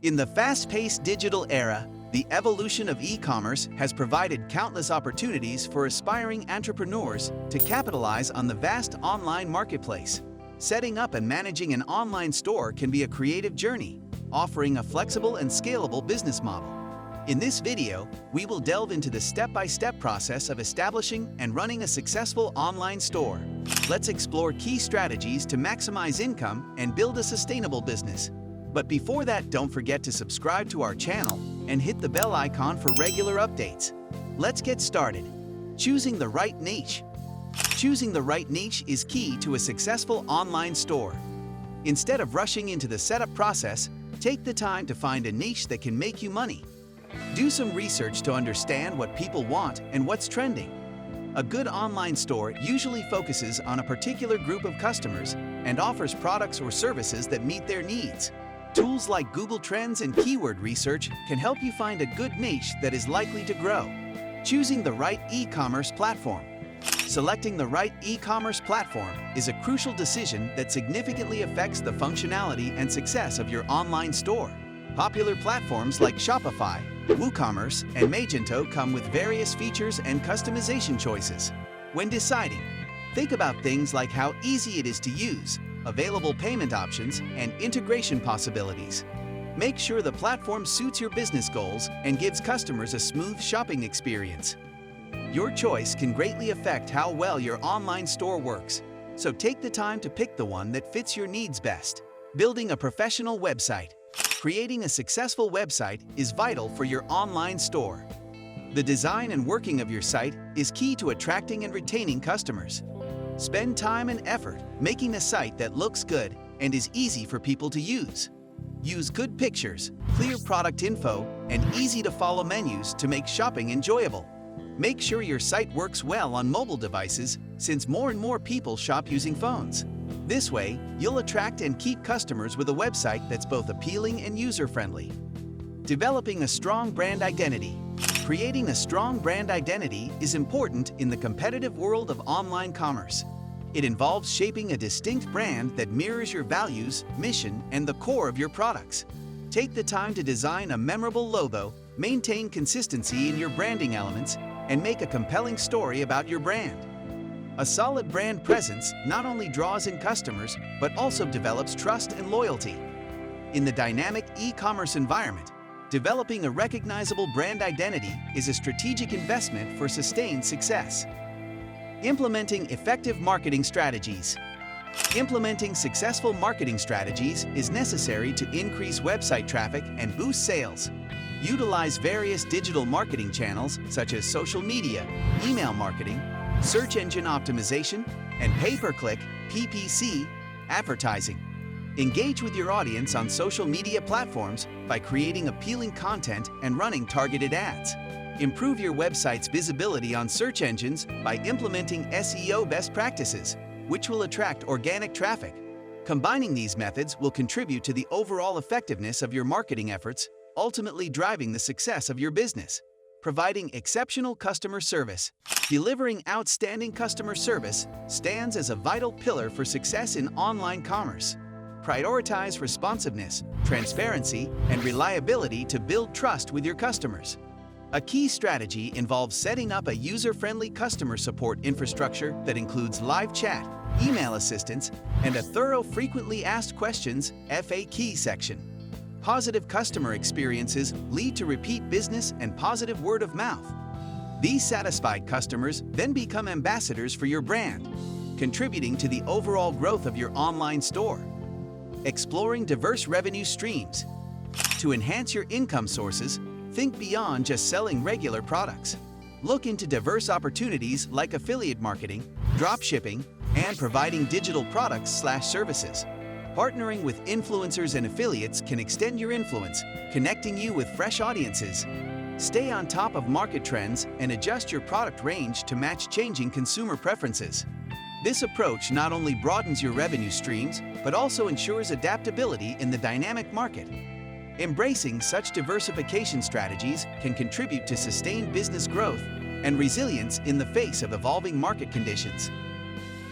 In the fast-paced digital era, the evolution of e-commerce has provided countless opportunities for aspiring entrepreneurs to capitalize on the vast online marketplace. Setting up and managing an online store can be a creative journey, offering a flexible and scalable business model. In this video, we will delve into the step-by-step process of establishing and running a successful online store. Let's explore key strategies to maximize income and build a sustainable business. But before that, don't forget to subscribe to our channel and hit the bell icon for regular updates. Let's get started. Choosing the right niche. Choosing the right niche is key to a successful online store. Instead of rushing into the setup process, take the time to find a niche that can make you money. Do some research to understand what people want and what's trending. A good online store usually focuses on a particular group of customers and offers products or services that meet their needs. Tools like Google Trends and keyword research can help you find a good niche that is likely to grow. Choosing the right e-commerce platform. Selecting the right e-commerce platform is a crucial decision that significantly affects the functionality and success of your online store. Popular platforms like Shopify, WooCommerce, and Magento come with various features and customization choices. When deciding, think about things like how easy it is to use, available payment options, and integration possibilities. Make sure the platform suits your business goals and gives customers a smooth shopping experience. Your choice can greatly affect how well your online store works, so take the time to pick the one that fits your needs best. Building a professional website. Creating a successful website is vital for your online store. The design and working of your site is key to attracting and retaining customers. Spend time and effort making a site that looks good and is easy for people to use. Use good pictures, clear product info, and easy-to-follow menus to make shopping enjoyable. Make sure your site works well on mobile devices, since more and more people shop using phones. This way, you'll attract and keep customers with a website that's both appealing and user-friendly. Developing a strong brand identity. Creating a strong brand identity is important in the competitive world of online commerce. It involves shaping a distinct brand that mirrors your values, mission, and the core of your products. Take the time to design a memorable logo, maintain consistency in your branding elements, and make a compelling story about your brand. A solid brand presence not only draws in customers, but also develops trust and loyalty. In the dynamic e-commerce environment, developing a recognizable brand identity is a strategic investment for sustained success. Implementing effective marketing strategies. Implementing successful marketing strategies is necessary to increase website traffic and boost sales. Utilize various digital marketing channels such as social media, email marketing, search engine optimization, and pay-per-click advertising. Engage with your audience on social media platforms by creating appealing content and running targeted ads. Improve your website's visibility on search engines by implementing SEO best practices, which will attract organic traffic. Combining these methods will contribute to the overall effectiveness of your marketing efforts, ultimately driving the success of your business. Providing exceptional customer service. Delivering outstanding customer service stands as a vital pillar for success in online commerce. Prioritize responsiveness, transparency, and reliability to build trust with your customers. A key strategy involves setting up a user-friendly customer support infrastructure that includes live chat, email assistance, and a thorough frequently asked questions (FAQ) section. Positive customer experiences lead to repeat business and positive word of mouth. These satisfied customers then become ambassadors for your brand, contributing to the overall growth of your online store. Exploring diverse revenue streams. To enhance your income sources, think beyond just selling regular products. Look into diverse opportunities like affiliate marketing, dropshipping, and providing digital products/services. Partnering with influencers and affiliates can extend your influence, connecting you with fresh audiences. Stay on top of market trends and adjust your product range to match changing consumer preferences. This approach not only broadens your revenue streams, but also ensures adaptability in the dynamic market. Embracing such diversification strategies can contribute to sustained business growth and resilience in the face of evolving market conditions.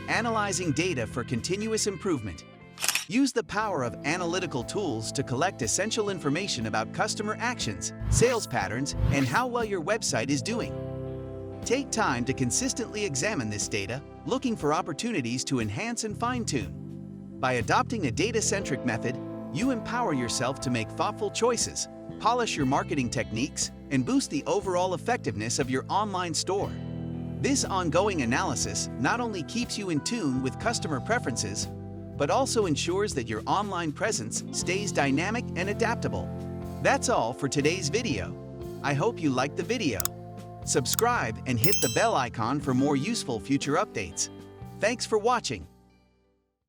Analyzing data for continuous improvement. Use the power of analytical tools to collect essential information about customer actions, sales patterns, and how well your website is doing. Take time to consistently examine this data, looking for opportunities to enhance and fine-tune. By adopting a data-centric method, you empower yourself to make thoughtful choices, polish your marketing techniques, and boost the overall effectiveness of your online store. This ongoing analysis not only keeps you in tune with customer preferences, but also ensures that your online presence stays dynamic and adaptable. That's all for today's video. I hope you liked the video. Subscribe and hit the bell icon for more useful future updates. Thanks for watching.